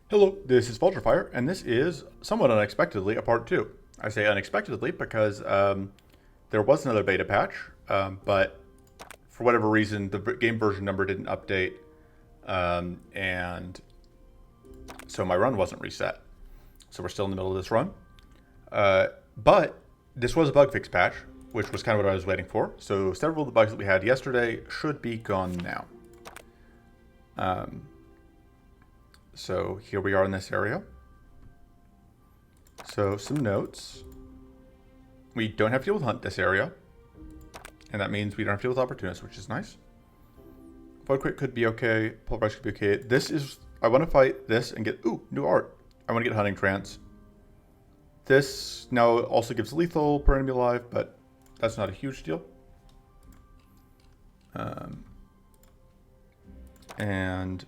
Hello, this is Vulturefire, and this is somewhat unexpectedly a part 2. I say unexpectedly because there was another beta patch, but for whatever reason, the game version number didn't update, and so my run wasn't reset. So we're still in the middle of this run. But this was a bug fix patch, which was kind of what I was waiting for. So several of the bugs that we had yesterday should be gone now. So here we are in this area. So some notes. We don't have to deal with hunt this area. And that means we don't have to deal with opportunists, which is nice. Void quit could be okay. Pull brush could be okay. This is, I want to fight this and get, ooh, new art. I want to get hunting trance. This now also gives lethal per enemy alive, but that's not a huge deal. And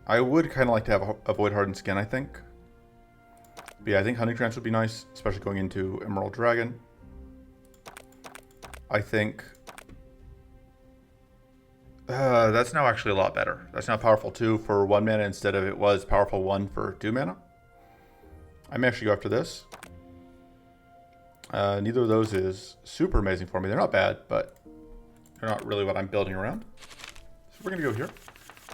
I would kind of like to have a void hardened skin, I think. But yeah, I think hunting trance would be nice, especially going into Emerald Dragon. I think that's now actually a lot better. That's now powerful 2 for 1 mana instead of it was powerful 1 for 2 mana. I may actually go after this. Neither of those is super amazing for me. They're not bad, but they're not really what I'm building around. So we're going to go here.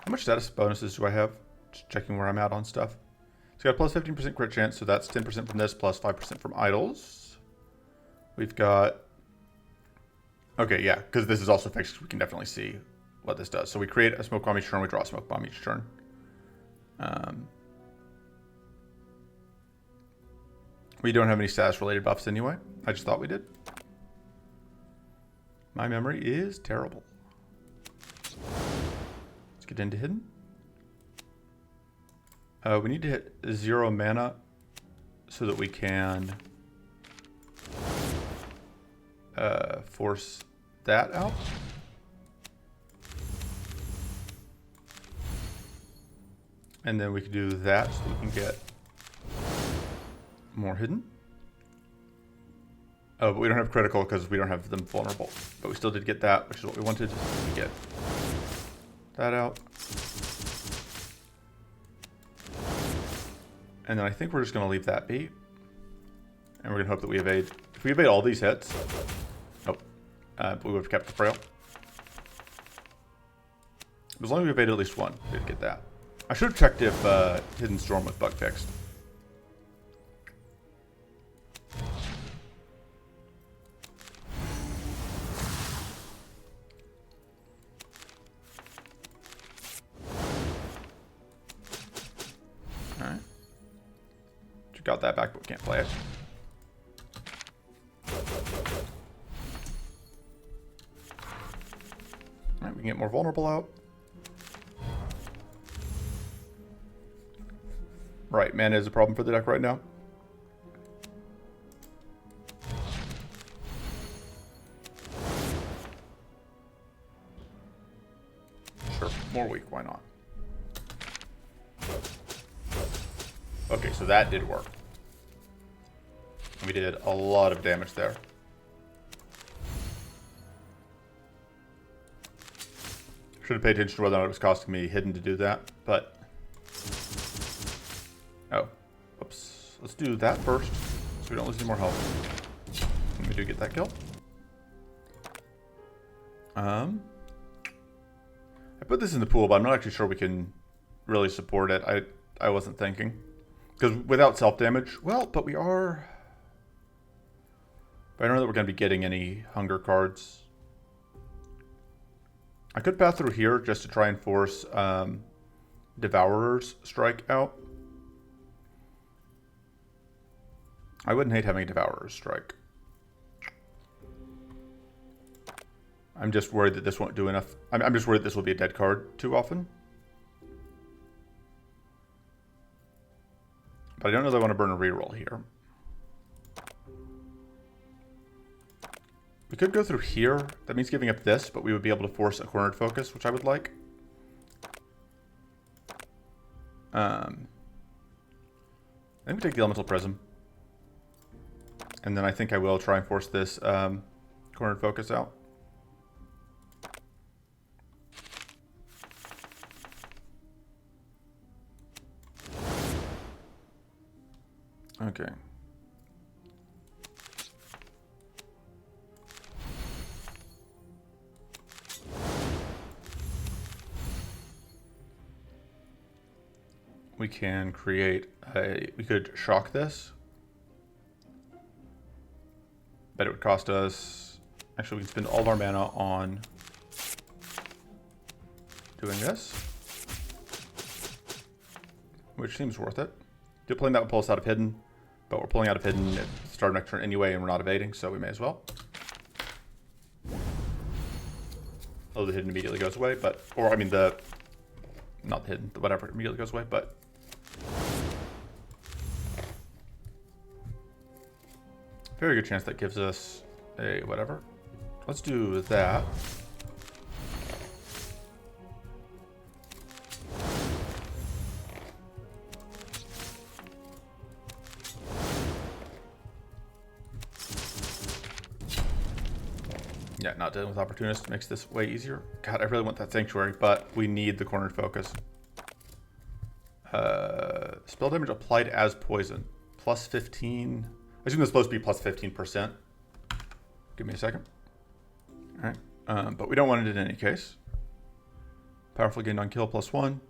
How much status bonuses do I have? Just checking where I'm at on stuff. So got plus 15% crit chance, so that's 10% from this, plus 5% from idols. We've got... Okay, yeah, because this is also fixed, we can definitely see what this does. So we create a smoke bomb each turn, we draw a smoke bomb each turn. We don't have any status-related buffs anyway. I just thought we did. My memory is terrible. Let's get into hidden. We need to hit 0 mana so that we can force that out. And then we can do that so we can get more hidden. Oh, but we don't have critical because we don't have them vulnerable. But we still did get that, which is what we wanted to get. That out. And then I think we're just going to leave that be. And we're going to hope that we evade. If we evade all these hits... Oh. But we would have kept the frail. As long as we evaded at least one, we did get that. I should have checked if Hidden Storm was bug fixed. Alright. Got that back, but we can't play it. Alright, we can get more vulnerable out. Right, mana is a problem for the deck right now. Sure, more weak, why not? Okay, so that did work. We did a lot of damage there. Should have paid attention to whether or not it was costing me hidden to do that, but... Oh, whoops. Let's do that first, so we don't lose any more health. And we do get that kill. I put this in the pool, but I'm not actually sure we can really support it. I wasn't thinking. Because without self-damage, well, but we are... But I don't know that we're going to be getting any hunger cards. I could pass through here just to try and force Devourer's Strike out. I wouldn't hate having a Devourer's Strike. I'm just worried that this won't do enough. I'm just worried this will be a dead card too often. But I don't know that I want to burn a reroll here. We could go through here. That means giving up this, but we would be able to force a cornered focus, which I would like. I think we take the Elemental Prism. And then I think I will try and force this cornered focus out. Okay. We can create we could shock this, but it would cost us, actually we can spend all of our mana on doing this, which seems worth it. Playing that would pull us out of hidden, but we're pulling out of hidden at the start of next turn anyway, and we're not evading, so we may as well. Oh, the hidden immediately goes away, but, or I mean not the hidden, the whatever immediately goes away, but very good chance that gives us a whatever. Let's do that. Yeah, not dealing with opportunists makes this way easier. God, I really want that sanctuary, but we need the cornered focus. Spell damage applied as poison. Plus 15. I assume it's supposed to be plus 15%. Give me a second. Alright. But we don't want it in any case. Powerful gained on kill plus 1.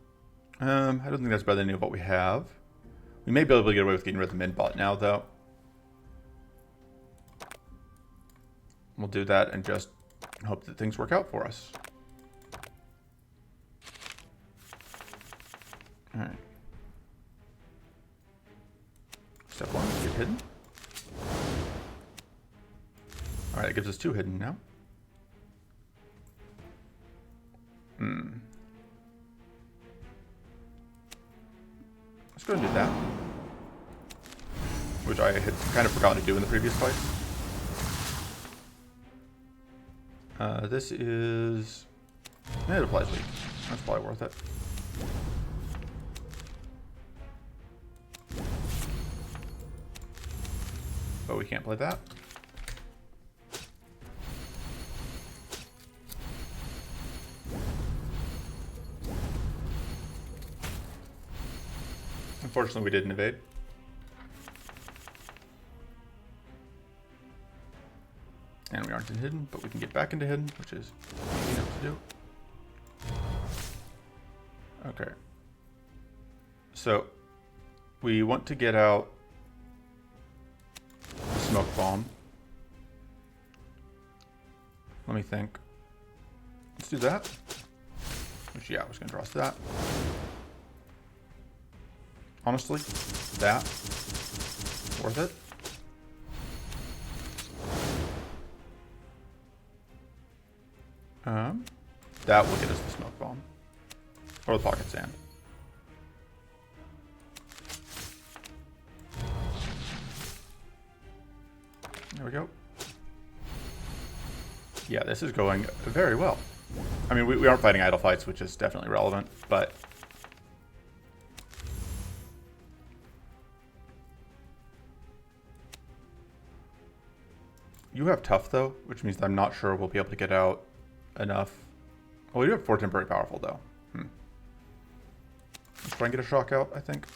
I don't think that's better than any of what we have. We may be able to get away with getting rid of the min bot now, though. We'll do that and just hope that things work out for us. Alright. Step 1, get hidden. Alright, it gives us 2 hidden now. Let's go and do that. Which I had kind of forgotten to do in the previous fight. This is... it applies weak. That's probably worth it. But we can't play that. Unfortunately, we didn't evade. And we aren't in hidden, but we can get back into hidden, which is easy enough to do. Okay. So, we want to get out the smoke bomb. Let me think. Let's do that. Which, yeah, I was going to draw us that. Honestly, that. Worth it. That will get us the smoke bomb. Or the pocket sand. There we go. Yeah, this is going very well. I mean, we aren't fighting idle fights, which is definitely relevant, but... You have tough, though, which means I'm not sure we'll be able to get out enough. Oh, we do have 4 temporary powerful, though. Let's try and get a shock out, I think.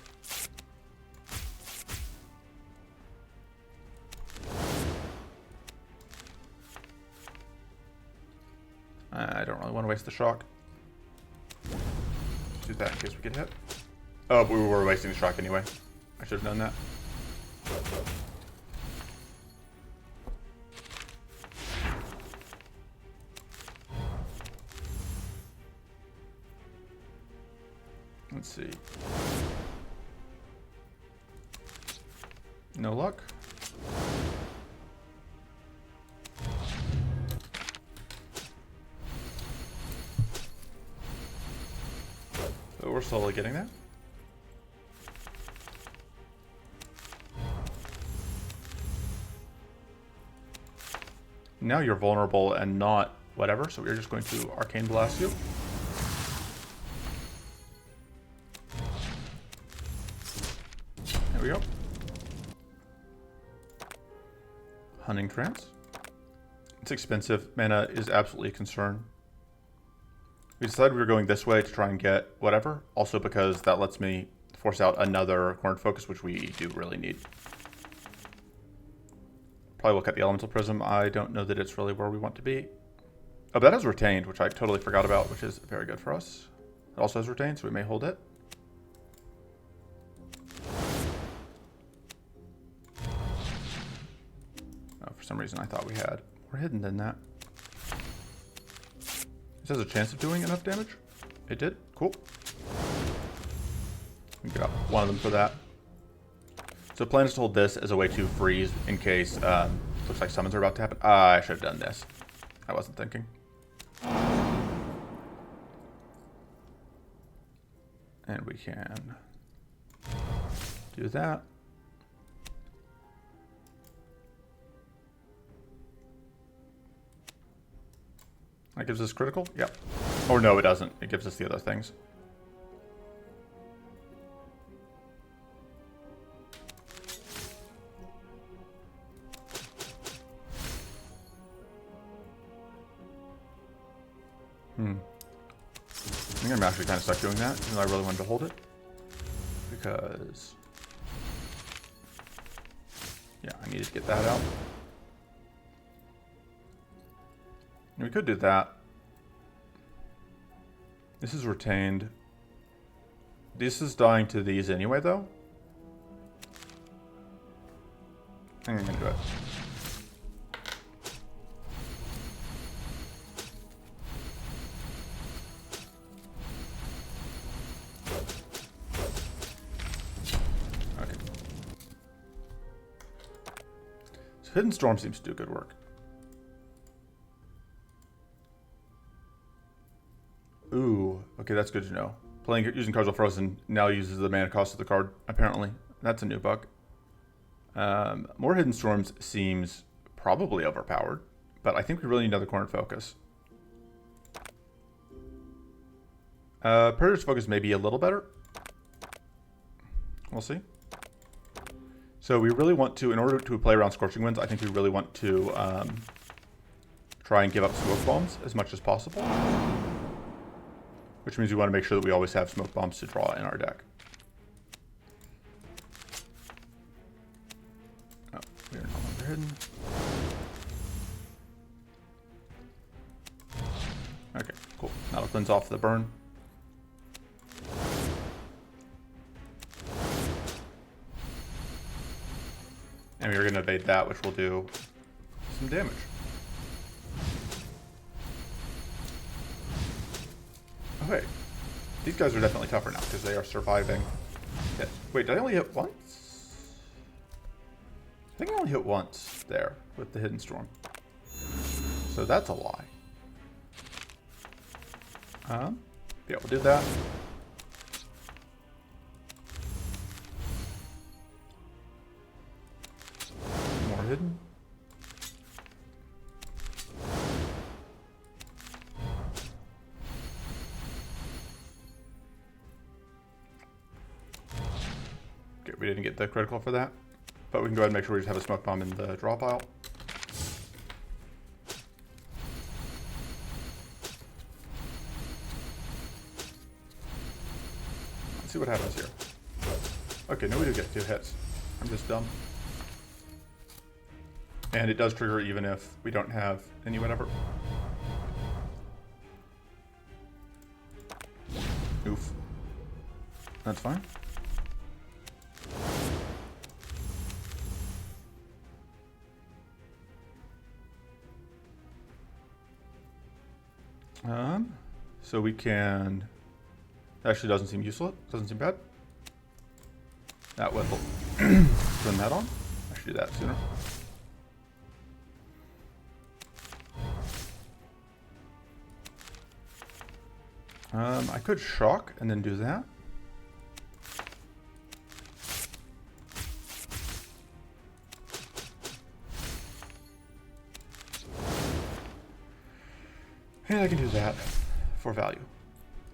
I don't really want to waste the shock. Do that in case we get hit. Oh, but we were wasting the shock anyway. I should have done that. Let's see. No luck. But we're slowly getting there. Now you're vulnerable and not whatever, so we're just going to Arcane Blast you. There we go. Hunting Trance. It's expensive. Mana is absolutely a concern. We decided we were going this way to try and get whatever. Also because that lets me force out another cornered focus, which we do really need. Probably look at the elemental prism. I don't know that it's really where we want to be. Oh, but that has retained, which I totally forgot about, which is very good for us. It also has retained, so we may hold it. Oh, for some reason I thought we had more hidden than that. This has a chance of doing enough damage. It did. Cool. We got one of them for that. So the plan is to hold this as a way to freeze in case looks like summons are about to happen. I should have done this. I wasn't thinking. And we can do that. That gives us critical? Yep. Or no, it doesn't. It gives us the other things. I think I'm actually kind of stuck doing that, even though I really wanted to hold it. Because... yeah, I needed to get that out. And we could do that. This is retained. This is dying to these anyway, though. I think I'm going to do it. Hidden Storm seems to do good work. Ooh, okay, that's good to know. Using cards while frozen now uses the mana cost of the card, apparently. That's a new bug. More Hidden Storms seems probably overpowered, but I think we really need another cornered focus. Predator's Focus may be a little better. We'll see. So we really want to, in order to play around Scorching Winds, I think we really want to try and give up Smoke Bombs as much as possible. Which means we want to make sure that we always have Smoke Bombs to draw in our deck. Oh, we are no longer hidden. Okay, cool. That'll cleanse off the burn. And we're going to evade that, which will do some damage. Okay. These guys are definitely tougher now because they are surviving. Yeah. Wait, did I only hit once? I think I only hit once there with the Hidden Storm. So that's a lie. Yeah, we'll do that. Hidden. Okay, we didn't get the critical for that, but we can go ahead and make sure we just have a Smoke Bomb in the draw pile. Let's see what happens here. Okay, no, we do get 2 hits. I'm just dumb. And it does trigger even if we don't have any whatever. Oof. That's fine. So we can... Actually doesn't seem useful. Doesn't seem bad. That will turn that on. I should do that sooner. I could shock and then do that. And I can do that for value.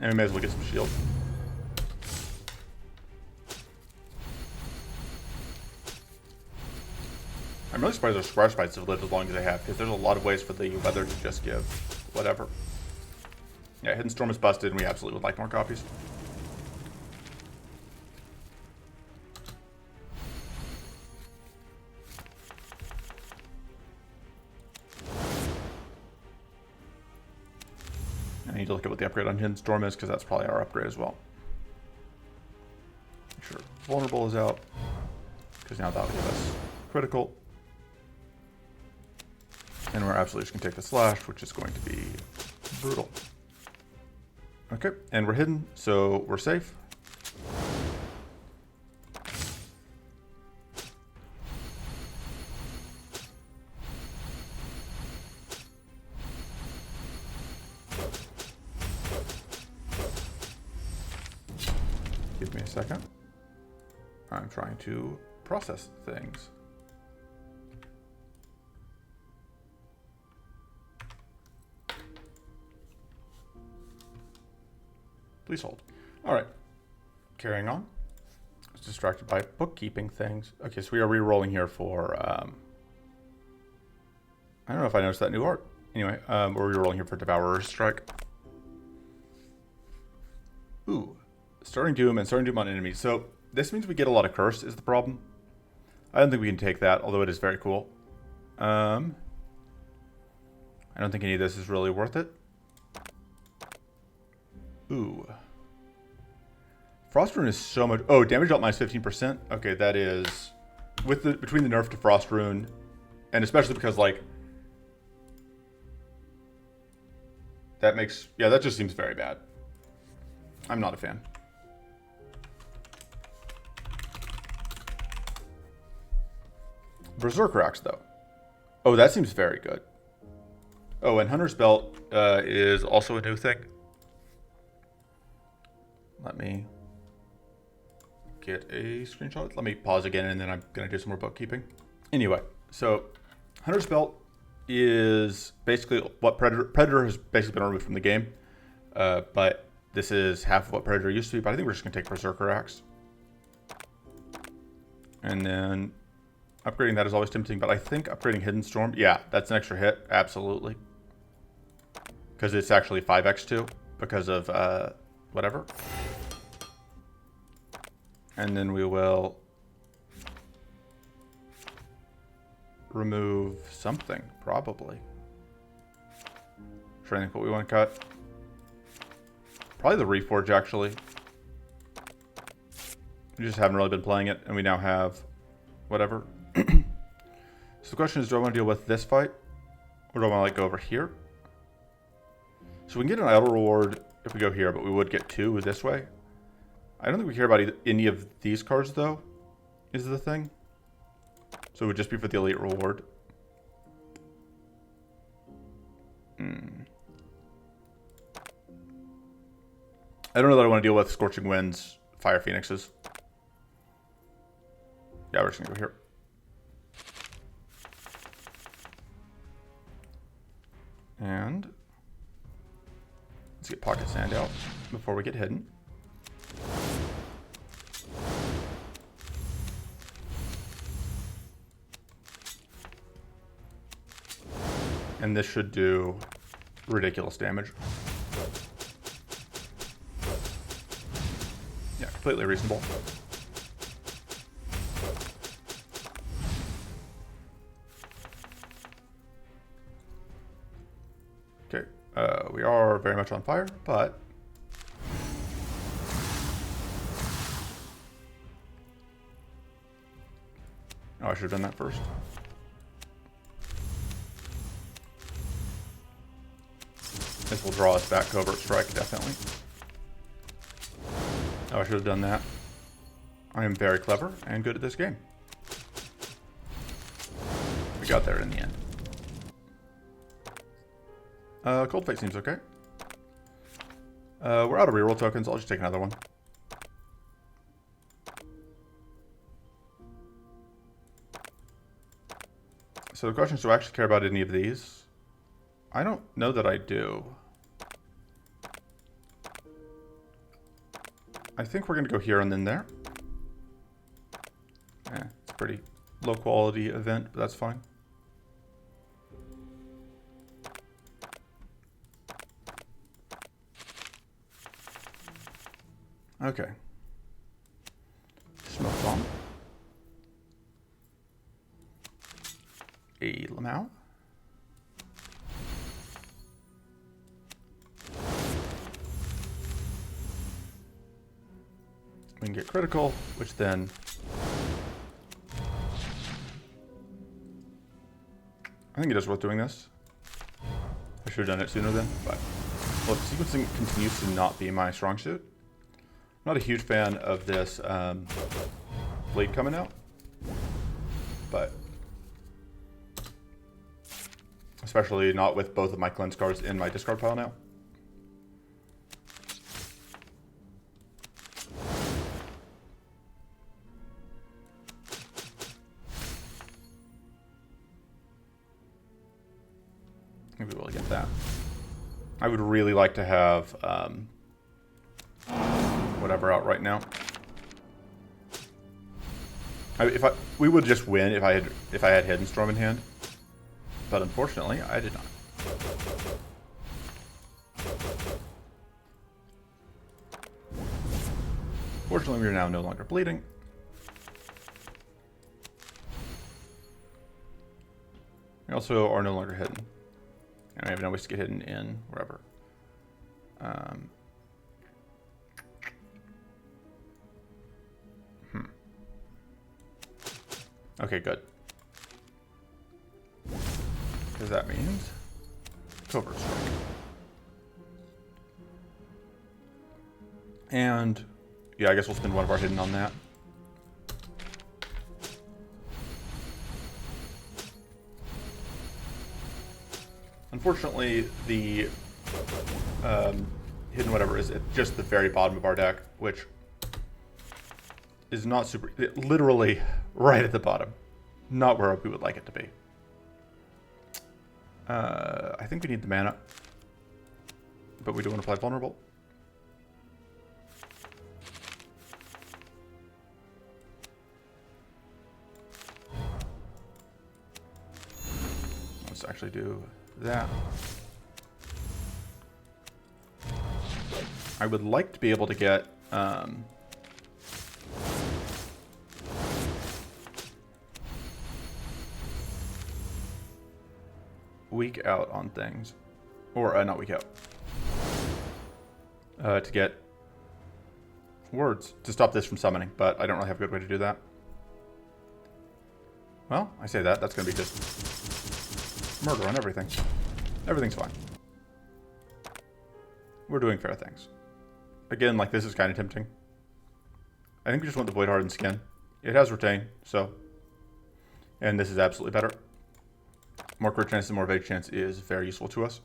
And we may as well get some shield. I'm really surprised our Square Spites have lived as long as they have, because there's a lot of ways for the weather to just give whatever. Yeah, Hidden Storm is busted, and we absolutely would like more copies. need to look at what the upgrade on Hidden Storm is, because that's probably our upgrade as well. Make sure Vulnerable is out, because now that'll give us critical. And we're absolutely just going to take the slash, which is going to be brutal. Okay, and we're hidden, so we're safe. Give me a second. I'm trying to process things. Please hold. All right, carrying on. I was distracted by bookkeeping things. Okay, so we are re-rolling here for, I don't know if I noticed that new art. Anyway, we're re-rolling here for Devourer's Strike. Ooh, Starting Doom and Starting Doom on enemies. So this means we get a lot of Curse is the problem. I don't think we can take that, although it is very cool. I don't think any of this is really worth it. Ooh. Frost Rune is so much. Oh, damage dealt minus 15%. Okay, that is with the between the nerf to Frost Rune, and especially because like that makes that just seems very bad. I'm not a fan. Berserker Axe though. Oh, that seems very good. Oh, and Hunter's Belt is also a new thing. Let me get a screenshot. Let me pause again, and then I'm going to do some more bookkeeping. Anyway, so Hunter's Belt is basically what Predator has basically been removed from the game. But this is half of what Predator used to be. But I think we're just going to take Berserker Axe. And then upgrading that is always tempting. But I think upgrading Hidden Storm, yeah, that's an extra hit. Absolutely. Because it's actually 5x2 because of whatever. And then we will remove something, probably. Trying to think what we want to cut. Probably the Reforge, actually. We just haven't really been playing it, and we now have whatever. So the question is, do I want to deal with this fight? Or do I want to like go over here? So we can get an idle reward if we go here, but we would get 2 this way. I don't think we care about any of these cards, though, is the thing. So it would just be for the elite reward. I don't know that I want to deal with Scorching Winds, Fire Phoenixes. Yeah, we're just going to go here. And let's get Pocket Sand out before we get hidden. And this should do ridiculous damage. Yeah, completely reasonable. Okay, we are very much on fire, but oh, I should have done that first. This will draw us back Covert Strike, definitely. Oh, I should have done that. I am very clever and good at this game. We got there in the end. Cold Fate seems okay. We're out of reroll tokens. I'll just take another one. So the question is, do I actually care about any of these? I don't know that I do. I think we're going to go here and then there. Yeah, it's a pretty low quality event, but that's fine. Okay. Smoke Bomb. A Lamau. We can get critical, which then... I think it is worth doing this. I should have done it sooner then, but... Look, sequencing continues to not be my strong suit. I'm not a huge fan of this blade coming out, but... Especially not with both of my cleanse cards in my discard pile now. Maybe we'll get that. I would really like to have whatever out right now. We would just win if I had Hidden Storm in hand, but unfortunately I did not. Fortunately, we are now no longer bleeding. We also are no longer hidden. And I have no ways to get hidden in wherever. Okay, good. Because that means covert strike. And yeah, I guess we'll spend one of our hidden on that. Unfortunately, the hidden whatever is at just the very bottom of our deck, which is not super, literally right at the bottom. Not where we would like it to be. I think we need the mana, but we do want to play vulnerable. Let's actually do that. I would like to be able to get weak out on things, or not weak out, to get words to stop this from summoning, but I don't really have a good way to do that. Well, I say that, that's going to be just murder on everything. Everything's fine. We're doing fair things. Again, like, this is kind of tempting. I think we just want the Void Hardened Skin. It has Retain, so... And this is absolutely better. More crit chance and more evade chance is very useful to us.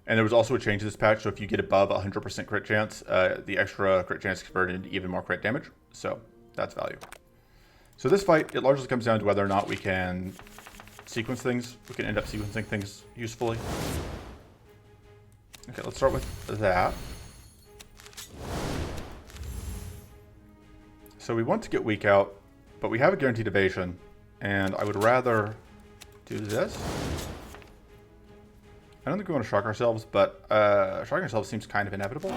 And there was also a change to this patch, so if you get above 100% crit chance, the extra crit chance is converted into even more crit damage. So, that's value. So this fight, it largely comes down to whether or not we can sequence things. We can end up sequencing things usefully. Okay, let's start with that. So we want to get weak out, but we have a guaranteed evasion, and I would rather do this. I don't think we want to shock ourselves, but shocking ourselves seems kind of inevitable.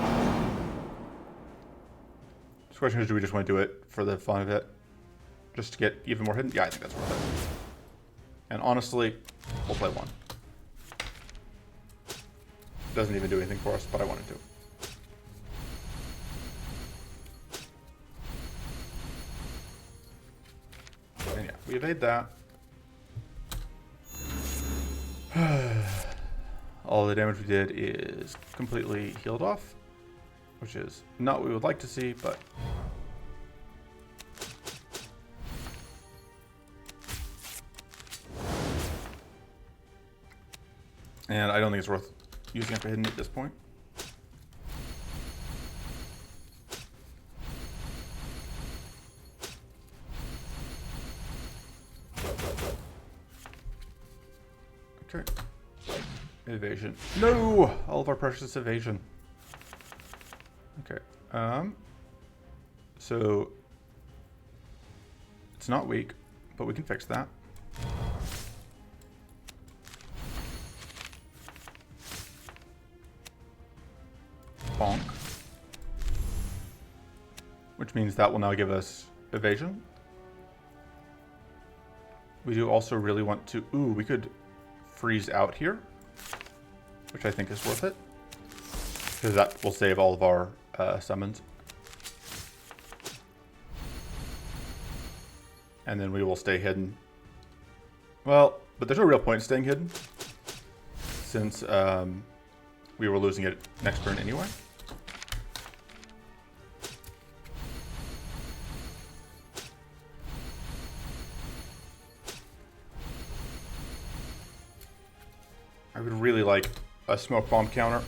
The question is, do we just want to do it for the fun of it? Just to get even more hidden? Yeah, I think that's worth it. And honestly, we'll play one. Doesn't even do anything for us, but I wanted to. And yeah, we evade that. All the damage we did is completely healed off, which is not what we would like to see, but... And I don't think it's worth using it for hidden at this point. Okay. Evasion. No! All of our precious evasion. Okay. So it's not weak, but we can fix that. Bonk. Which means that will now give us evasion. We do also really want to... Ooh, we could freeze out here, which I think is worth it, because that will save all of our summons. And then we will stay hidden. Well, but there's no real point in staying hidden, since we were losing it next turn anyway. I would really like a smoke bomb counter.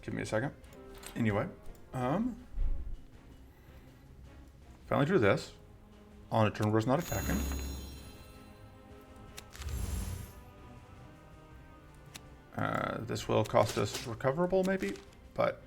Give me a second. Anyway, finally drew this on a turn where it's not attacking. This will cost us recoverable maybe, but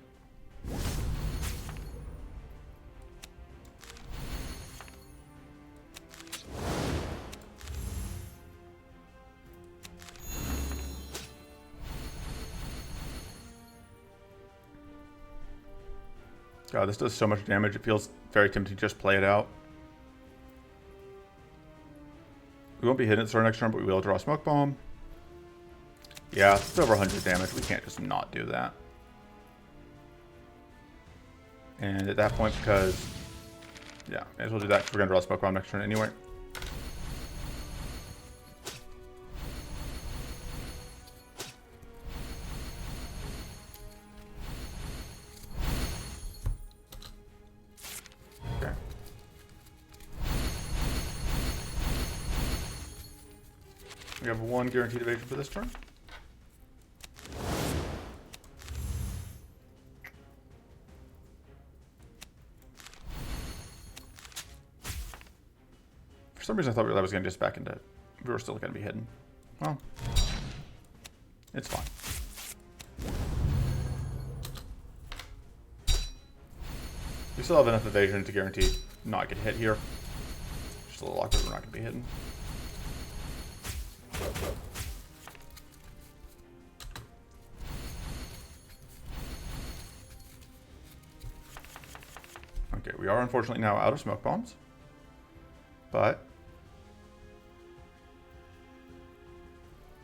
God, this does so much damage. It feels very tempting to just play it out. We won't be hitting it our next turn, but we will draw a smoke bomb. Yeah, it's over 100 damage. We can't just not do that. And at that point, because... yeah, may as well do that because we're going to draw a smoke bomb next turn anyway. Okay. We have one guaranteed evasion for this turn. For some reason I thought that was going to just back into... we were still going to be hidden. Well, it's fine. We still have enough evasion to guarantee not get hit here. Just a little awkward, we're not going to be hidden. Okay, we are unfortunately now out of smoke bombs. But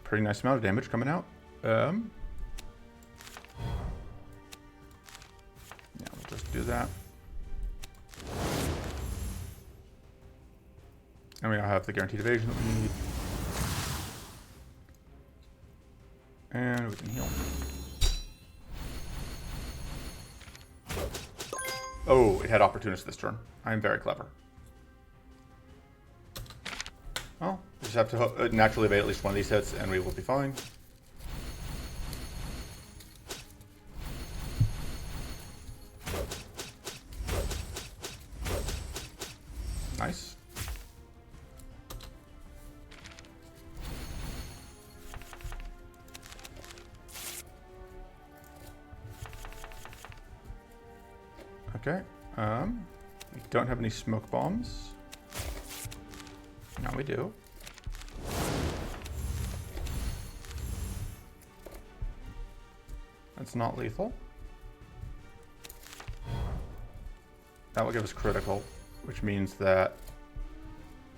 pretty nice amount of damage coming out. Yeah, we'll just do that. And we now have the guaranteed evasion that we need. And we can heal. Oh, it had opportunist this turn. I am very clever. Well, we just have to naturally evade at least one of these hits, and we will be fine. Nice. Okay. We don't have any smoke bombs. Now we do. That's not lethal. That will give us critical, which means that,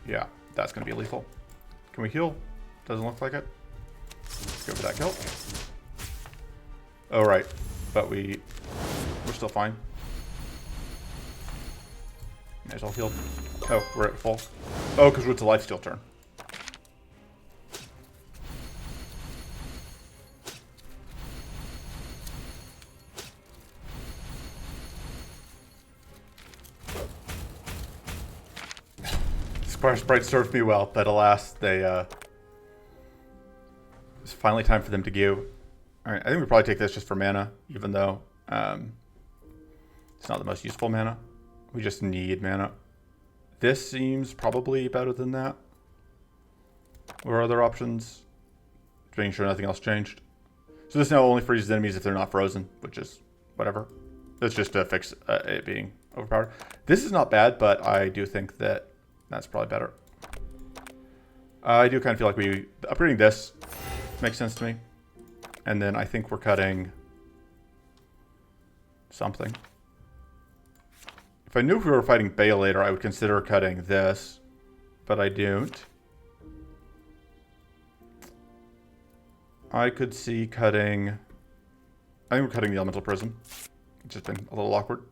yeah, that's going to be lethal. Can we heal? Doesn't look like it. Let's go for that kill. Oh, right. But we're still fine. May as well heal. Oh, we're at full. Oh, because it's a lifesteal turn. Square Sprite served me well, but alas, it's finally time for them to give. Alright, I think we probably take this just for mana, even though it's not the most useful mana. We just need mana. This seems probably better than that. What are other options? Just making sure nothing else changed. So this now only freezes enemies if they're not frozen, which is whatever. That's just to fix it being overpowered. This is not bad, but I do think that that's probably better. I do kind of feel like upgrading this makes sense to me. And then I think we're cutting something. If I knew if we were fighting Bay later, I would consider cutting this, but I don't. I could see cutting... I think we're cutting the Elemental Prism. It's just been a little awkward.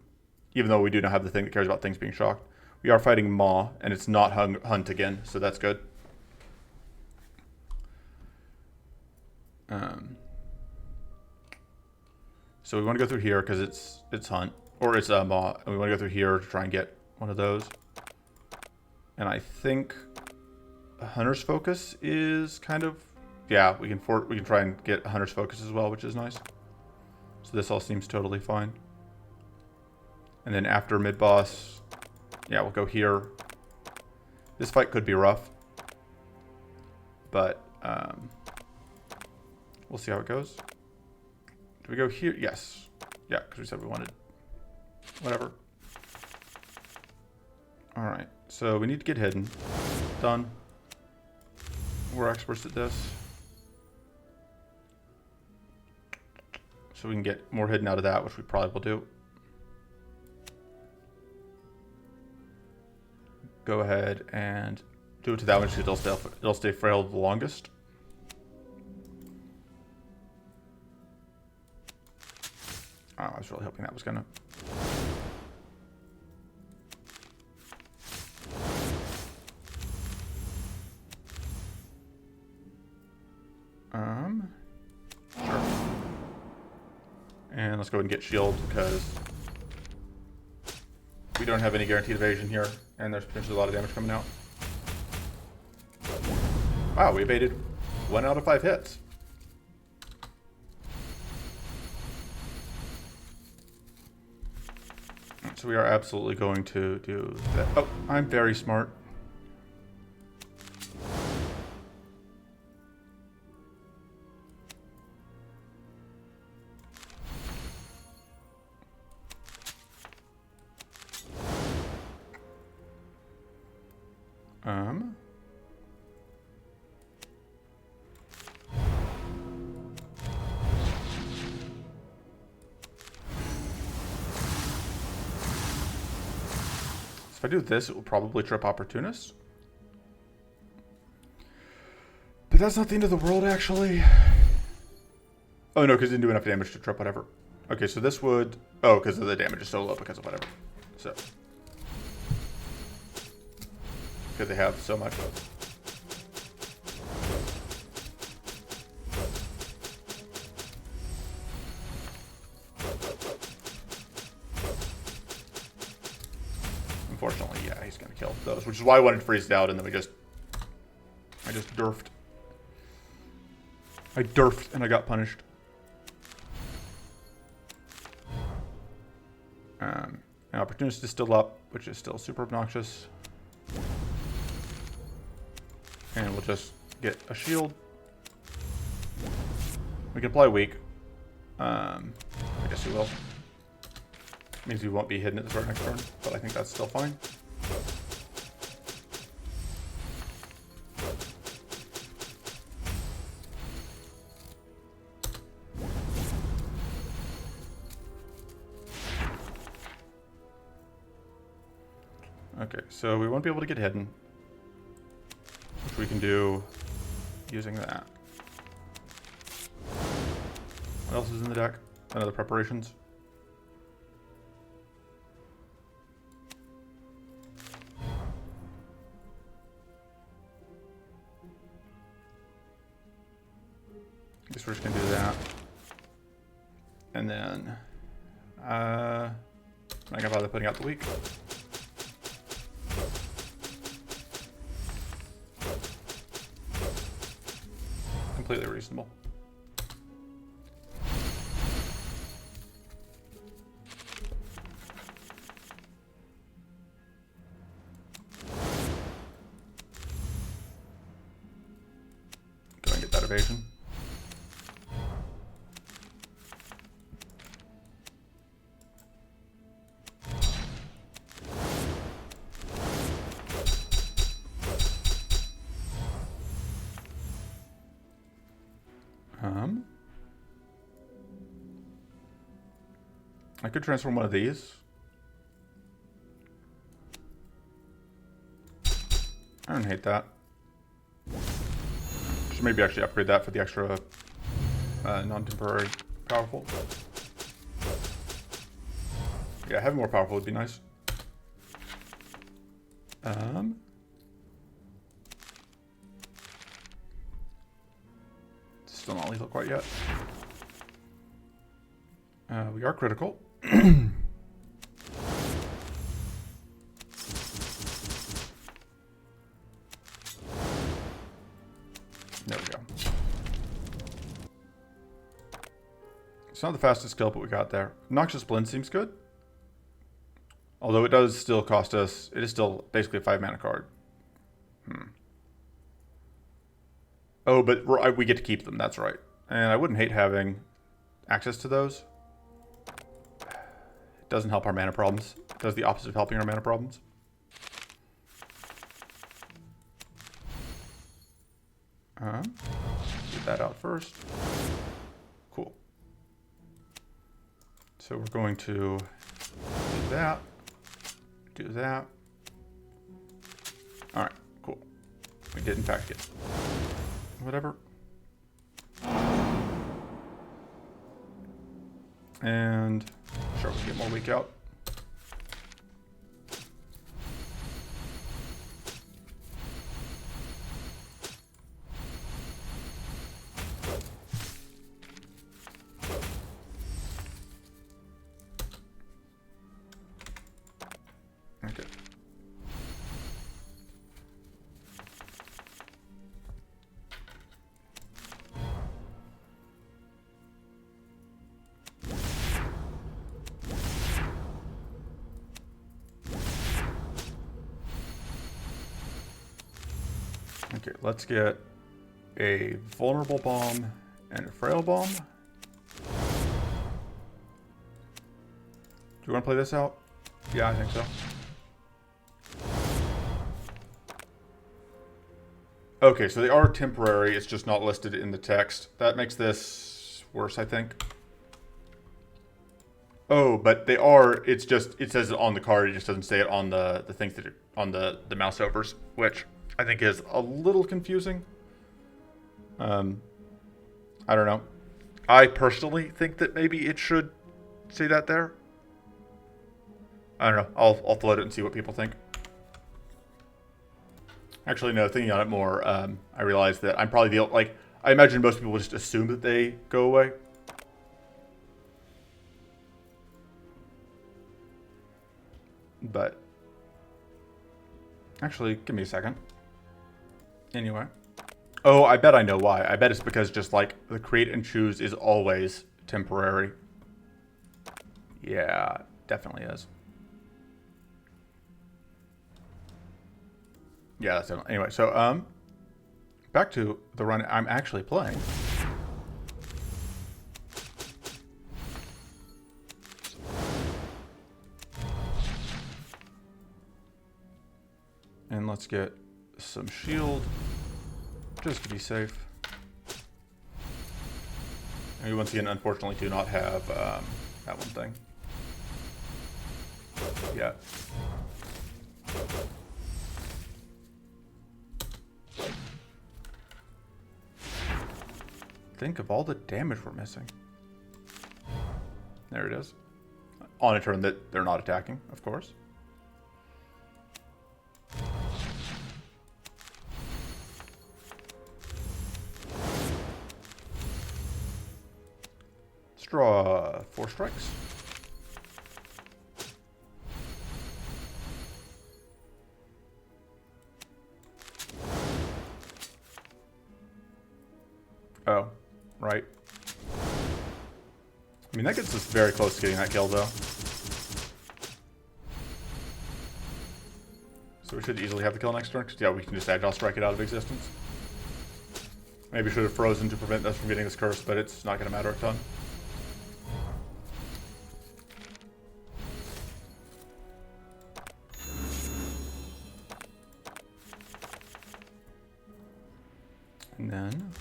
even though we do not have the thing that cares about things being shocked. We are fighting Maw, and it's not Hunt again, so that's good. So we want to go through here because it's Hunt, or it's Maw, and we want to go through here to try and get one of those. And I think Hunter's Focus is kind of, yeah, we can try and get Hunter's Focus as well, which is nice. So this all seems totally fine. And then after mid-boss, yeah, we'll go here. This fight could be rough, but we'll see how it goes. Do we go here? Yes. Yeah, because we said we wanted whatever. All right, so we need to get hidden. Done. We're experts at this. So we can get more hidden out of that, which we probably will do. Go ahead and do it to that one because it'll stay frail the longest. Oh, I was really hoping that was gonna. Sure. And let's go ahead and get shield because we don't have any guaranteed evasion here, and there's potentially a lot of damage coming out. Wow, we evaded 1 out of 5 hits. So we are absolutely going to do that. Oh, I'm very smart. If I do this, it will probably trip Opportunist. But that's not the end of the world, actually. Oh, no, because it didn't do enough damage to trip whatever. Okay, so this would... Oh, because the damage is so low because of whatever. So. Because they have so much of. Unfortunately, yeah, he's going to kill those, which is why I wanted to freeze it out, and then I just durfed. I durfed, and I got punished. And Opportunist is still up, which is still super obnoxious. And we'll just get a shield. We can apply weak. I guess we will. Means we won't be hidden at the start next turn, but I think that's still fine. Okay, so we won't be able to get hidden, which we can do using that. What else is in the deck? Another preparations. Guess we're just gonna do that, and then I'm not gonna bother putting out the week. Completely reasonable. Go and get that evasion. I could transform one of these. I don't hate that. Should maybe actually upgrade that for the extra non-temporary powerful. Yeah, having more powerful would be nice. Still not lethal quite yet. We are critical. There we go. It's not the fastest kill, but we got there. Noxious Blend seems good. Although it does still cost us, it is still basically a 5 mana card. Oh, but we get to keep them, that's right. And I wouldn't hate having access to those. It doesn't help our mana problems. It does the opposite of helping our mana problems. Get that out first. Cool. So we're going to do that. Do that. Alright, cool. We did in fact get whatever. And sure, we can get more weak out. Okay. Okay, let's get a vulnerable bomb and a frail bomb. Do you want to play this out? Yeah, I think so. Okay, so they are temporary. It's just not listed in the text. That makes this worse, I think. Oh, but they are, it's just, it says it on the card. It just doesn't say it on the things that are on the mouse overs, which I think is a little confusing. I don't know. I personally think that maybe it should say that there. I don't know. I'll float it and see what people think. Actually, no, thinking on it more, I realized that I'm probably I imagine most people just assume that they go away. But actually, give me a second. Anyway. Oh, I bet I know why. I bet it's because just like the create and choose is always temporary. Yeah, definitely is. Yeah, that's it. Anyway, so back to the run I'm actually playing. And let's get some shield just to be safe. And we once again unfortunately do not have that one thing. Yeah. Think of all the damage we're missing. There it is. On a turn that they're not attacking, of course. Let's draw 4 strikes. Oh, right. I mean, that gets us very close to getting that kill, though. So we should easily have the kill next turn, because yeah, we can just Agile Strike it out of existence. Maybe should have frozen to prevent us from getting this curse, but it's not going to matter a ton. And then...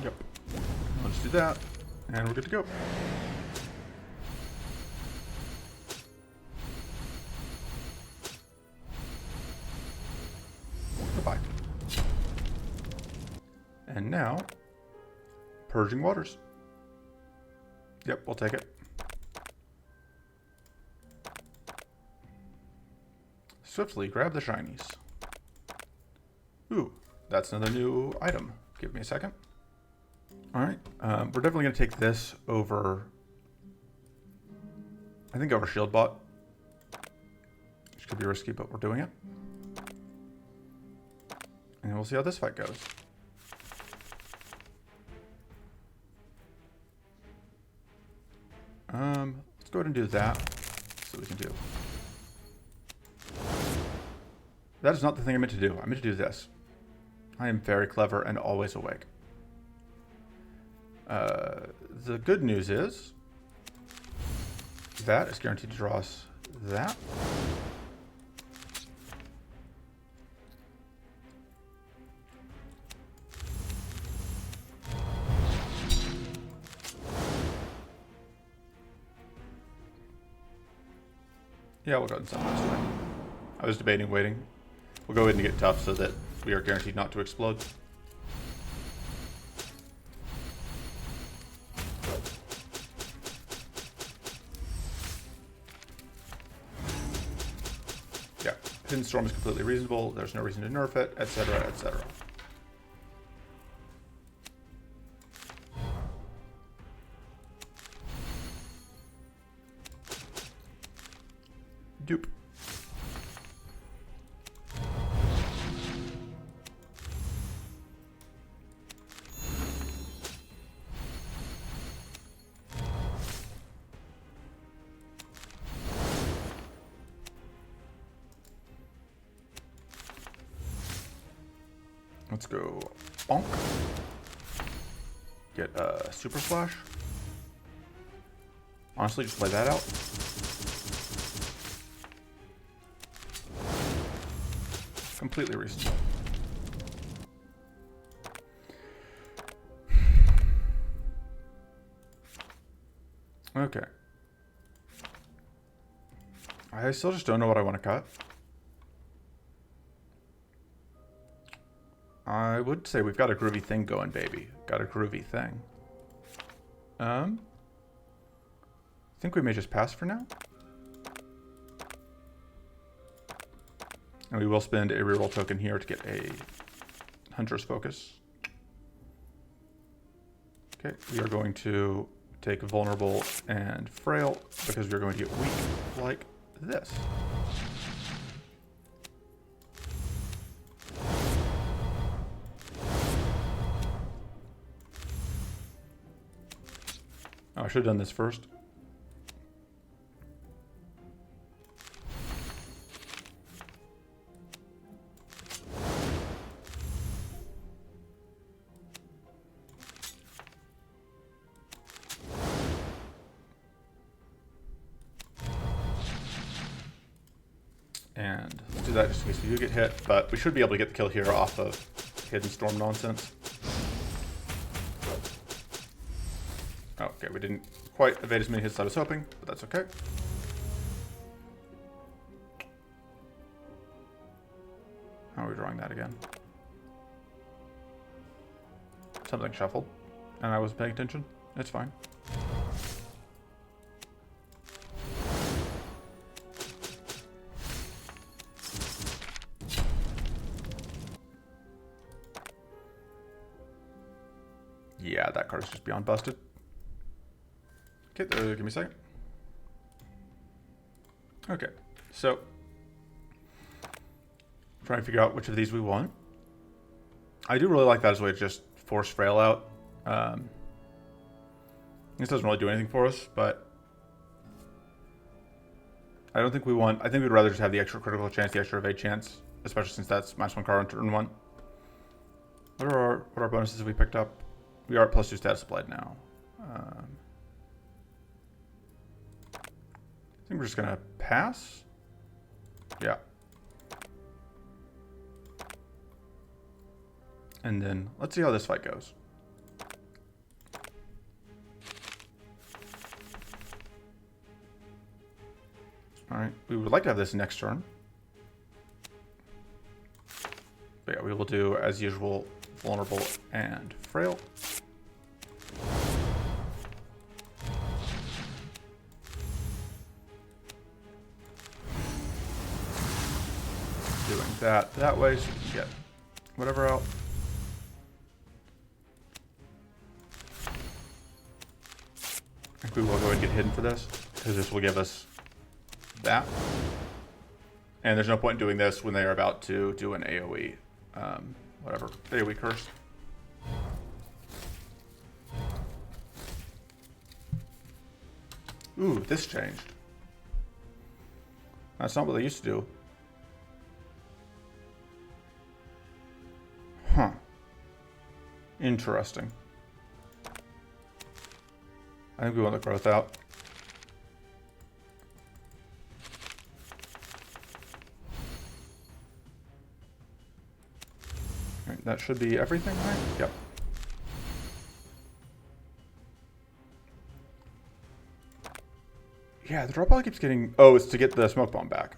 Yep. Let's do that, and we're good to go. Goodbye. And now, Purging Waters. Yep, we'll take it. Swiftly grab the shinies. Ooh, that's another new item. Give me a second. All right, we're definitely gonna take this over, I think over Shield Bot. Which could be risky, but we're doing it. And we'll see how this fight goes. Let's go ahead and do that. See what we can do. That is not the thing I meant to do. I meant to do this. I am very clever and always awake. The good news is that is guaranteed to draw us that. Yeah, we'll go ahead and send this way. I was debating waiting. We'll go ahead and get tough so that we are guaranteed not to explode. Yeah, Hidden Storm is completely reasonable. There's no reason to nerf it, etc., etc. Dupe. Let's go bonk. Get a super slash. Honestly, just play that out. Completely reasonable. Okay. I still just don't know what I want to cut. I would say we've got a groovy thing going, baby. Got a groovy thing. I think we may just pass for now. And we will spend a reroll token here to get a Hunter's Focus. Okay, we are going to take Vulnerable and Frail because we're going to get weak like this. Oh, I should have done this first. And let's do that just in case we do get hit, but we should be able to get the kill here off of Hidden Storm nonsense. Oh, okay, we didn't quite evade as many hits as I was hoping, but that's okay. How are we drawing that again? Something shuffled, and I wasn't paying attention. It's fine. Yeah, that card is just beyond busted. Okay, give me a second. Okay, so trying to figure out which of these we want. I do really like that as a way to just force Frail out. This doesn't really do anything for us, but I don't think we want. I think we'd rather just have the extra critical chance, the extra evade chance, especially since that's -1 card on turn 1. What are our bonuses we picked up? We are at +2 status applied now. I think we're just gonna pass. Yeah. And then let's see how this fight goes. All right, we would like to have this next turn. But yeah, we will do, as usual, Vulnerable and Frail. that way so we can get whatever out. I think we will go ahead and get hidden for this, because this will give us that. And there's no point in doing this when they are about to do an AoE, whatever, AoE curse. Ooh, this changed. That's not what they used to do. Huh. Interesting. I think we want the growth out. All right, that should be everything, right? Yep. Yeah, the draw probably keeps getting... Oh, it's to get the smoke bomb back.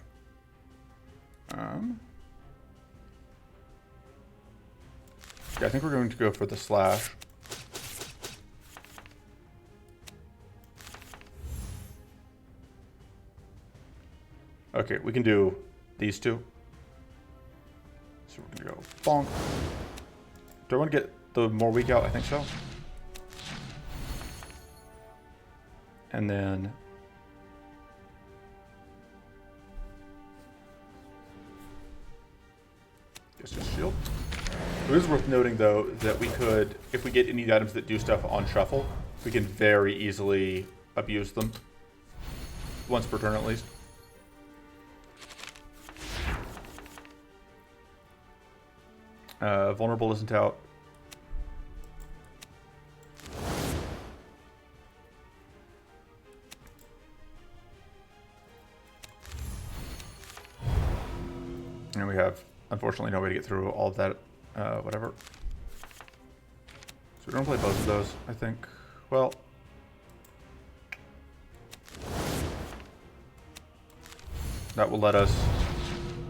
Yeah, I think we're going to go for the slash. Okay, we can do these two. So we're going to go bonk. Do I want to get the more weak out? I think so. And then... just shield. It is worth noting, though, that we could, if we get any items that do stuff on shuffle, we can very easily abuse them. Once per turn, at least. Vulnerable isn't out. And we have, unfortunately, no way to get through all of that, whatever. So we're going to play both of those, I think. Well... that will let us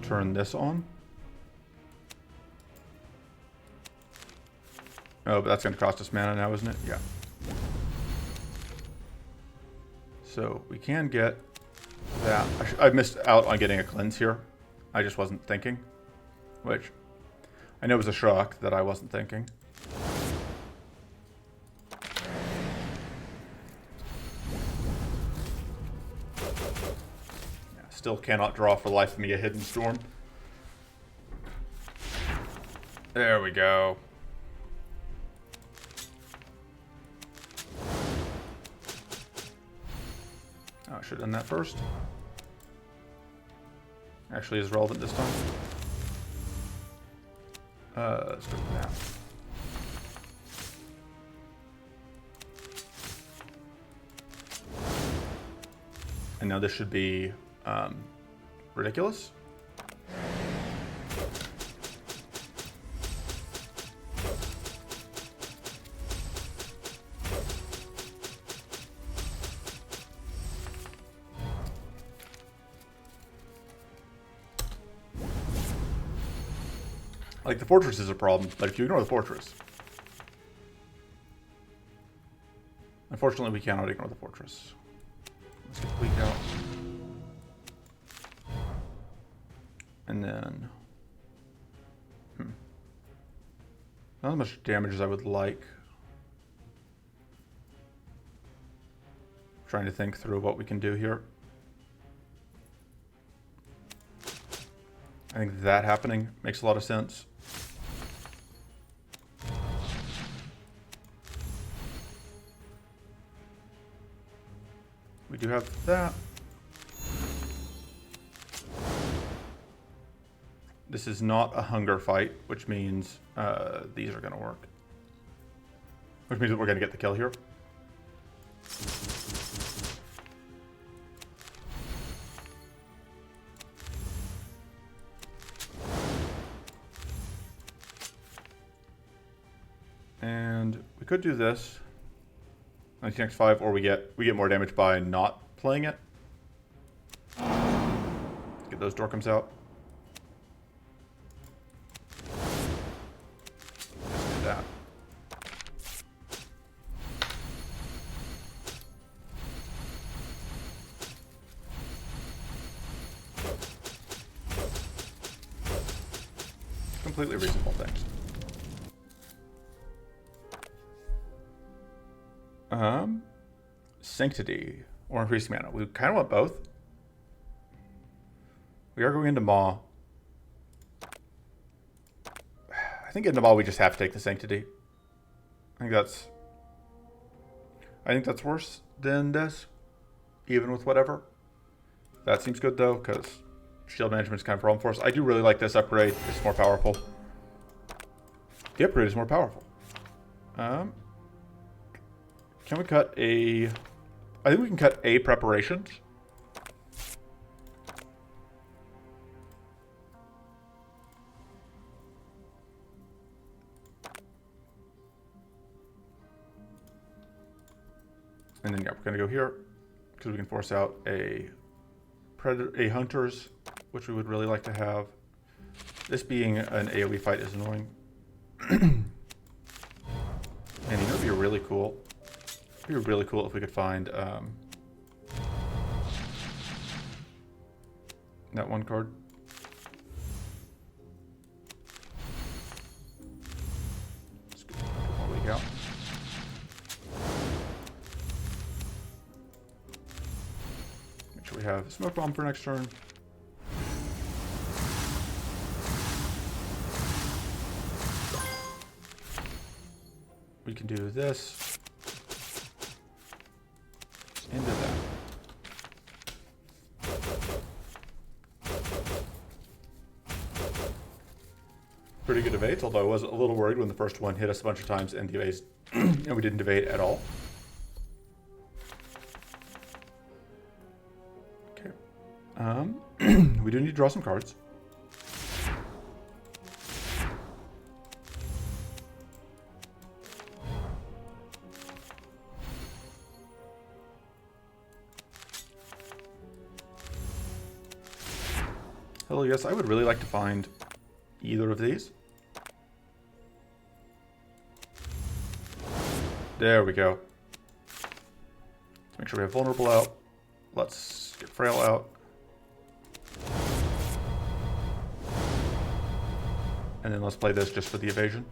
turn this on. Oh, but that's going to cost us mana now, isn't it? Yeah. So we can get that. I missed out on getting a cleanse here. I just wasn't thinking. Which, I know was a shock that I wasn't thinking. Yeah, still cannot draw for the life of me a Hidden Storm. There we go. Oh, I should have done that first. Actually is relevant this time. Let's go with that. And now this should be ridiculous. Like, the fortress is a problem, but if you ignore the fortress... Unfortunately, we cannot ignore the fortress. Let's get the weak out. And then... Not as much damage as I would like. Trying to think through what we can do here. I think that happening makes a lot of sense. We do have that. This is not a hunger fight, which means these are going to work. Which means that we're going to get the kill here. And we could do this. 19x5, or we get more damage by not playing it. Let's get those Dorkums out. Just do that. completely reasonable things. Sanctity or increased mana. We kind of want both. We are going into Maw. I think into Maw we just have to take the Sanctity. I think that's worse than this, even with whatever. That seems good though, because shield management is kind of a problem for us. I do really like this upgrade. It's more powerful. The upgrade is more powerful. Can we cut a... I think we can cut A preparations. And then yeah, we're gonna go here because we can force out a hunters, which we would really like to have. This being an AoE fight is annoying. And you know, it'd be really cool. It'd be really cool if we could find that one card. Let's get one week out. Make sure we have smoke bomb for next turn. We can do this. Into that. Pretty good evades, although I was a little worried when the first one hit us a bunch of times and the evades and we didn't evade at all. Okay. We do need to draw some cards. Hello, yes, I would really like to find either of these. There we go. Let's make sure we have vulnerable out. Let's get frail out. And then let's play this just for the evasion.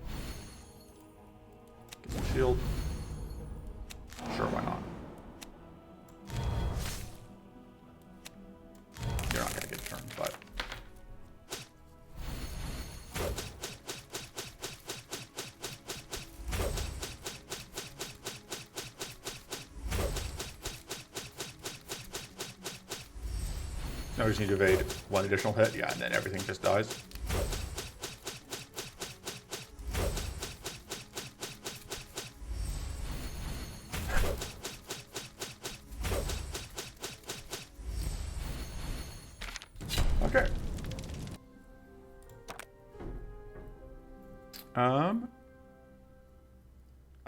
Get some shield. Sure, why not? You're not gonna get a turn, but... Now we just need to evade one additional hit, yeah, and then everything just dies. Okay.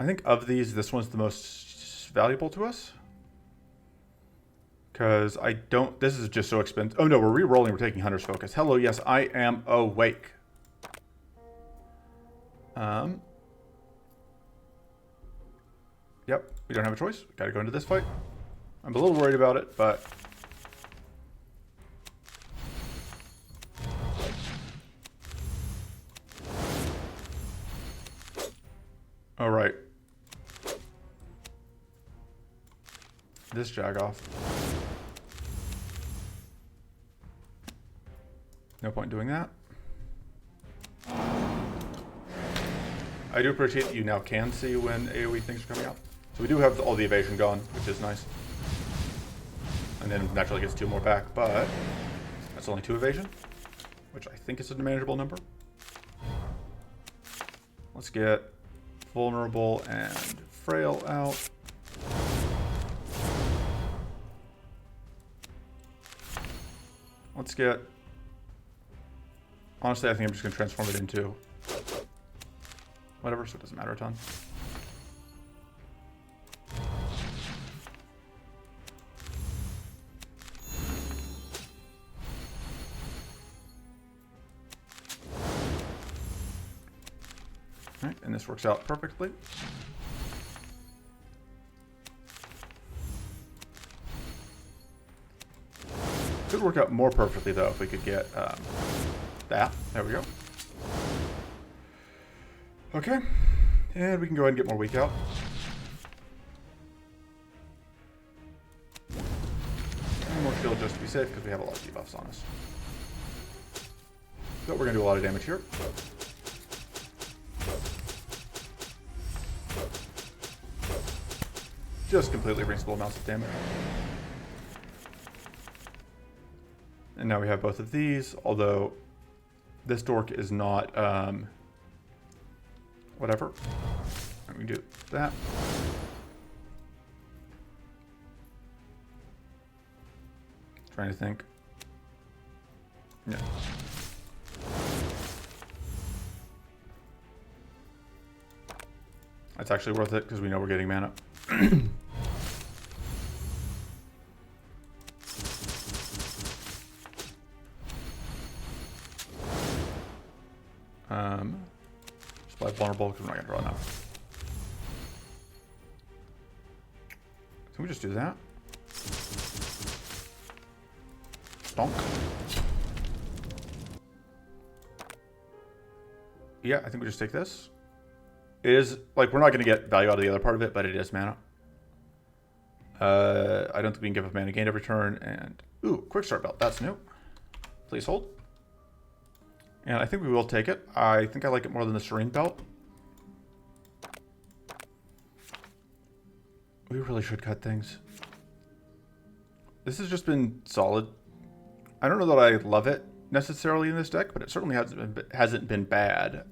I think of these, this one's the most valuable to us. Because I don't... This is just so expensive. Oh no, we're re-rolling. We're taking Hunter's Focus. Hello, yes, I am awake. Yep, we don't have a choice. We gotta go into this fight. I'm a little worried about it, but... Alright. This Jagoff. No point in doing that. I do appreciate that you now can see when AoE things are coming out. So we do have all the evasion gone, which is nice. And then naturally gets 2 more back, but that's only 2 evasion, which I think is a manageable number. Let's get vulnerable and frail out. Let's get... Honestly, I think I'm just going to transform it into whatever, so it doesn't matter a ton. All right, and this works out perfectly. Could work out more perfectly, though, if we could get that. There we go. Okay. And we can go ahead and get more weak out. And more shield just to be safe because we have a lot of debuffs on us. So we're going to do a lot of damage here. Just completely reasonable amounts of damage. And now we have both of these, although this dork is not, whatever. We can do that. Trying to think. Yeah. That's actually worth it because we know we're getting mana. Just play vulnerable because we're not going to draw enough. Can we just do that? Donk. Yeah, I think we just take this. It is, like, we're not going to get value out of the other part of it, but it is mana. I don't think we can give up mana gain every turn, and... Ooh, quick start belt. That's new. Please hold. And I think we will take it. I think I like it more than the serene belt. We really should cut things. This has just been solid. I don't know that I love it necessarily in this deck, but it certainly hasn't been bad.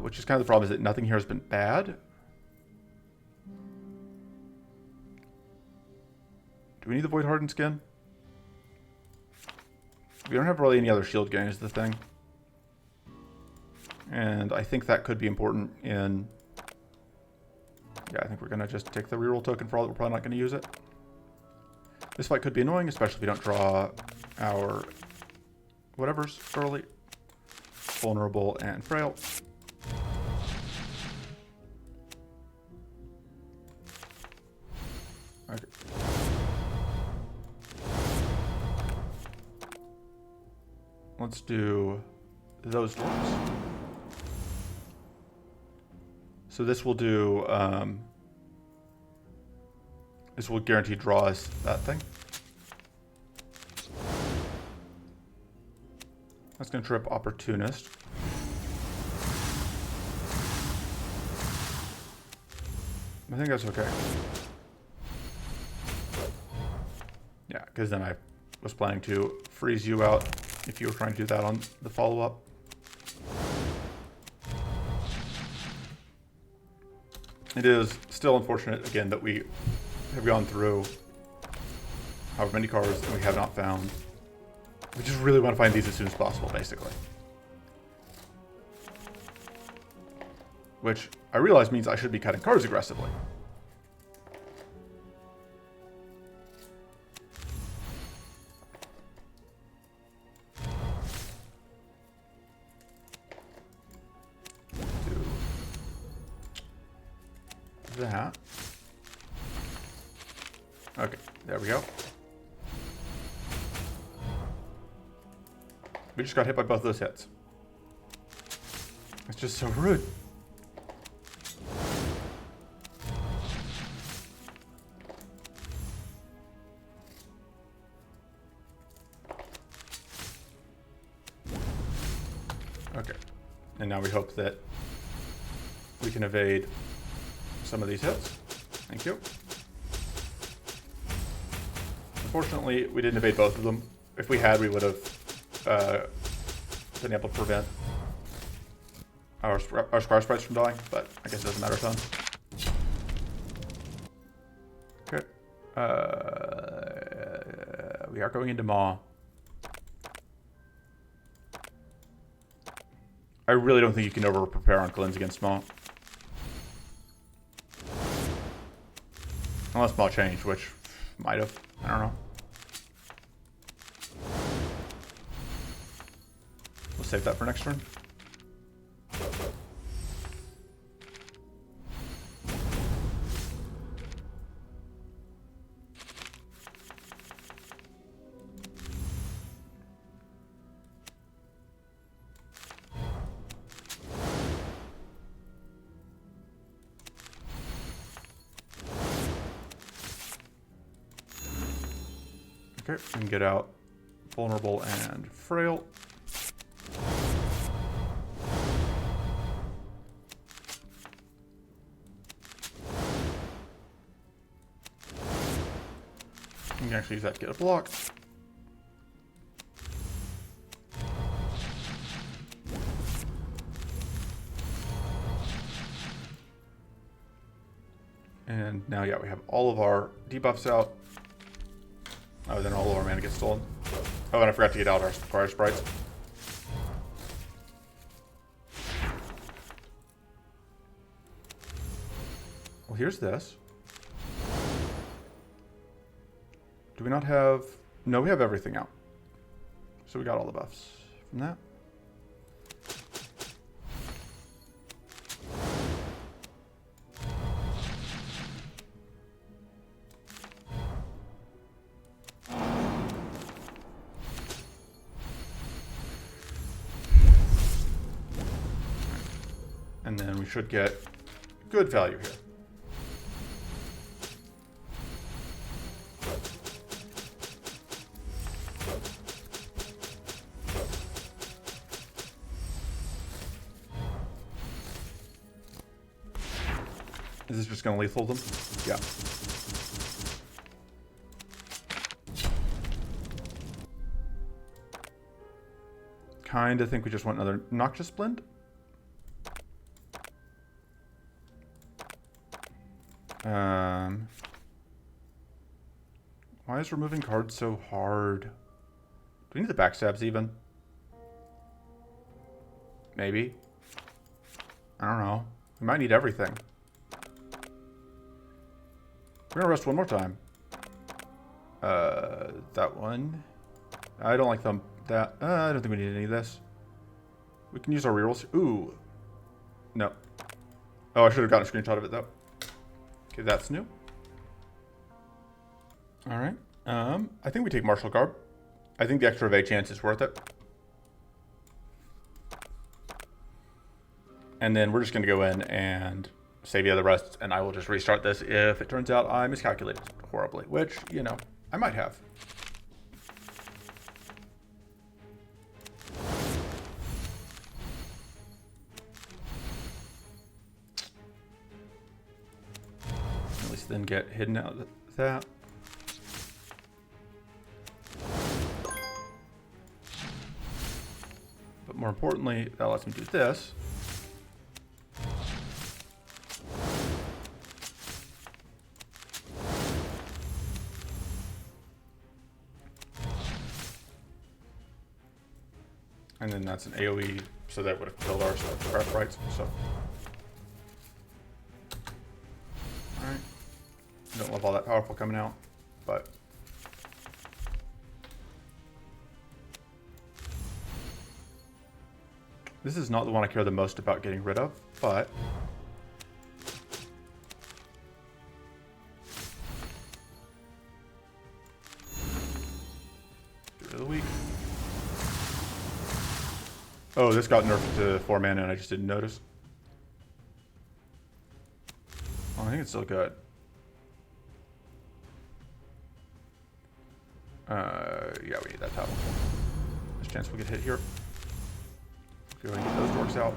Which is kind of the problem, is that nothing here has been bad. Do we need the Void Hardened skin? We don't have really any other shield gain is the thing. And I think that could be important in... Yeah, I think we're going to just take the reroll token for all that. We're probably not going to use it. This fight could be annoying, especially if we don't draw our whatever's early. Vulnerable and frail. Okay. Let's do those dorks. So this will do, this will guarantee draw us that thing. That's going to trip Opportunist. I think that's okay. Yeah, because then I was planning to freeze you out if you were trying to do that on the follow-up. It is still unfortunate, again, that we have gone through however many cards that we have not found. We just really want to find these as soon as possible, basically. Which I realize means I should be cutting cards aggressively. That. Okay, there we go. We just got hit by both those hits. It's just so rude. Okay, and now we hope that we can evade some of these hits. Thank you. Unfortunately, we didn't evade both of them. If we had, we would have been able to prevent our Scar Sprites from dying, but I guess it doesn't matter a ton. Okay. We are going into Maw. I really don't think you can over-prepare on cleanse against Maw. Unless Maw changed, which might have. I don't know. We'll save that for next turn. Okay, we can get out vulnerable and frail. You can actually use that to get a block. And now, yeah, we have all of our debuffs out. Oh, then all of our mana gets stolen. Oh, and I forgot to get out our fire sprites. Well, here's this. Do we not have... No, we have everything out. So we got all the buffs from that. And then we should get good value here. Is this just going to lethal them? Yeah. Kind of think we just want another Noxious Blend. Why is removing cards so hard? Do we need the backstabs even? Maybe. I don't know. We might need everything. We're gonna rest one more time. That one. I don't like them. That. I don't think we need any of this. We can use our rerolls. Ooh. No. Oh, I should have gotten a screenshot of it though. Okay, that's new. All right. I think we take Martial Garb. I think the extra evade chance is worth it. And then we're just going to go in and save the other rest, and I will just restart this if it turns out I miscalculated horribly, which, you know, I might have. At least then get hidden out of that. But more importantly, that lets me do this. And then that's an AoE, so that would have killed our sprites. So, all right. Don't love all that powerful coming out, but this is not the one I care the most about getting rid of, but get rid of the weak. Oh, this got nerfed to 4 mana and I just didn't notice. Oh, I think it's still good. Yeah, we need that title. There's a chance we'll get hit here. Go ahead and get those dorks out.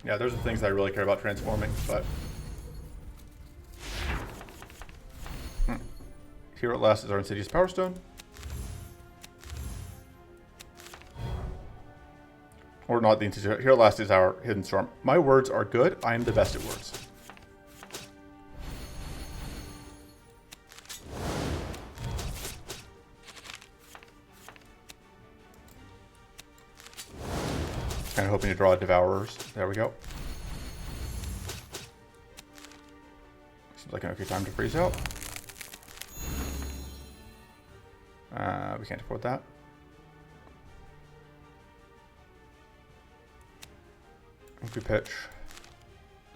Yeah, those are the things that I really care about transforming, but here at last is our Insidious Power Stone. Or not the Insidious, here at last is our Hidden Storm. My words are good, I am the best at words. Kind of hoping to draw Devourers. There we go. Seems like an okay time to freeze out. We can't afford that. I think we pitch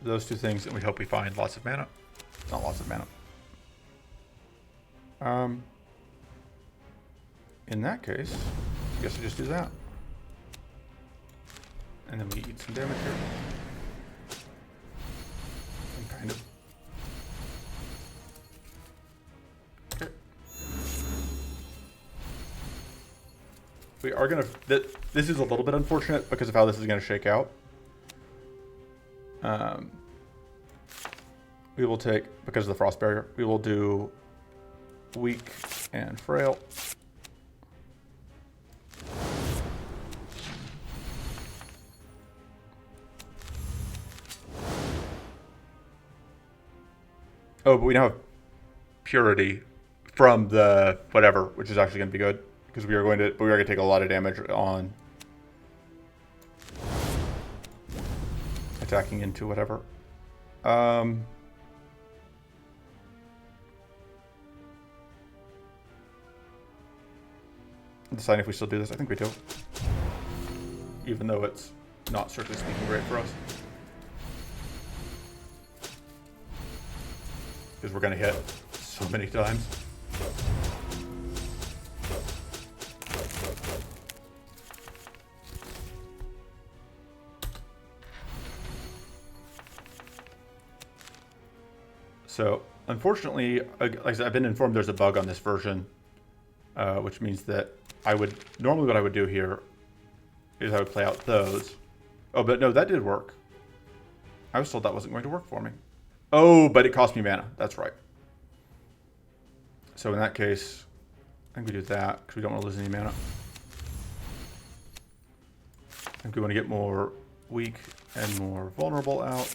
those two things and we hope we find lots of mana. Not lots of mana. In that case, I guess we just do that. And then we eat some damage here. And kind of. Okay. We are gonna. This is a little bit unfortunate because of how this is gonna shake out. We will take, because of the frost barrier, we will do weak and frail. Oh, but we now have purity from the whatever, which is actually going to be good because we are going to take a lot of damage on attacking into whatever. Deciding if we still do this. I think we do, even though it's not strictly speaking great for us. Because we're going to hit so many times. So, unfortunately, like I said, I've been informed there's a bug on this version, which means that normally what I would do here is I would play out those. Oh, but no, that did work. I was told that wasn't going to work for me. Oh, but it cost me mana. That's right. So in that case, I think we do that because we don't want to lose any mana. I think we want to get more weak and more vulnerable out.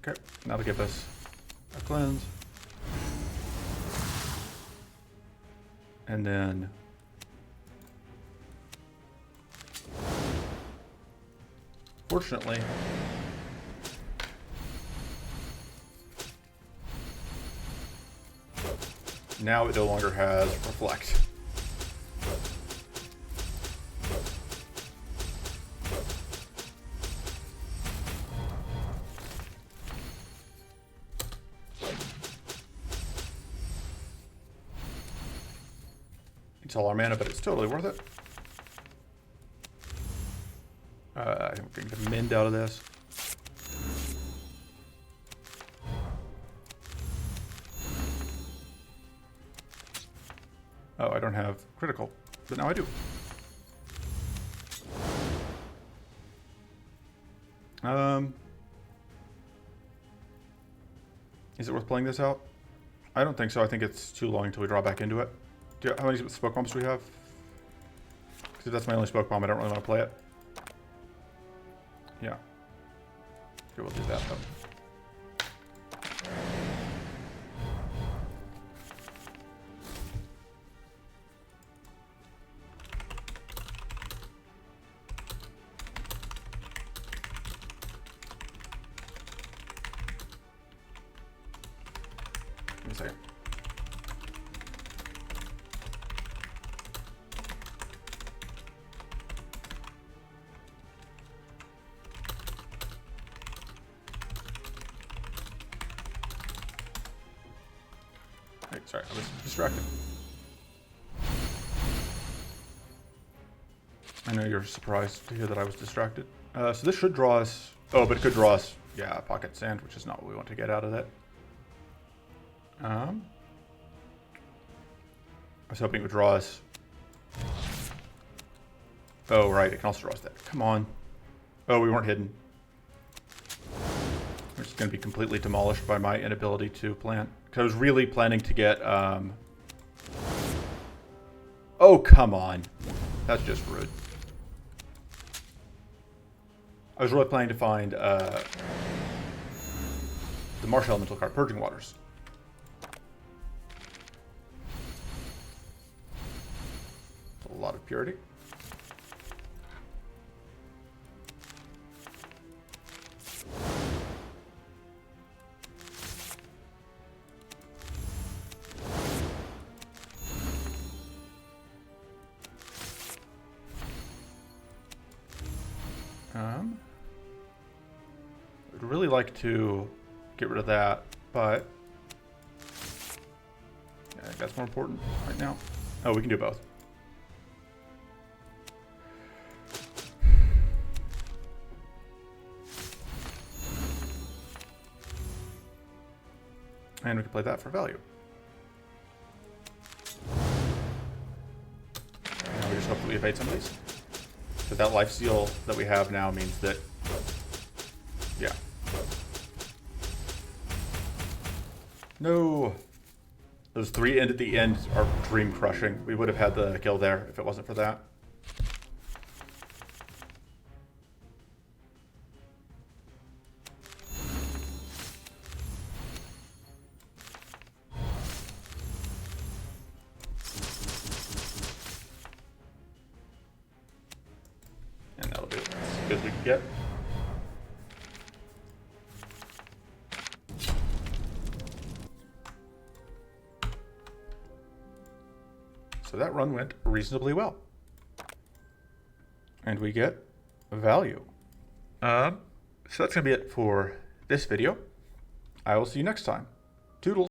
Okay, that'll give us a cleanse. And then fortunately, now it no longer has reflect. It's all our mana, but it's totally worth it. I think we're going to mend out of this. Oh, I don't have critical, but now I do. Is it worth playing this out? I don't think so. I think it's too long until we draw back into it. How many smoke bombs do we have? Because if that's my only smoke bomb, I don't really want to play it. Yeah. Okay, we'll do that though. Give me a second. Sorry, I was distracted. I know you're surprised to hear that I was distracted. So this should draw us... Oh, but it could draw us, yeah, pocket sand, which is not what we want to get out of that. I was hoping it would draw us... Oh, right, it can also draw us that. Come on. Oh, we weren't hidden. We're just going to be completely demolished by my inability to plant. Because I was really planning to get... Oh, come on. That's just rude. I was really planning to find the Marsh Elemental card, Purging Waters. A lot of purity. I'd really like to get rid of that, but yeah, I think that's more important right now. Oh, we can do both. And we can play that for value. And we just hope that we evade some of these. So that life steal that we have now means that, yeah. No. Those 3 end at the end are dream crushing. We would have had the kill there if it wasn't for that. And that'll be as good as we can get. So that run went reasonably well. And we get value. So that's going to be it for this video. I will see you next time. Toodles.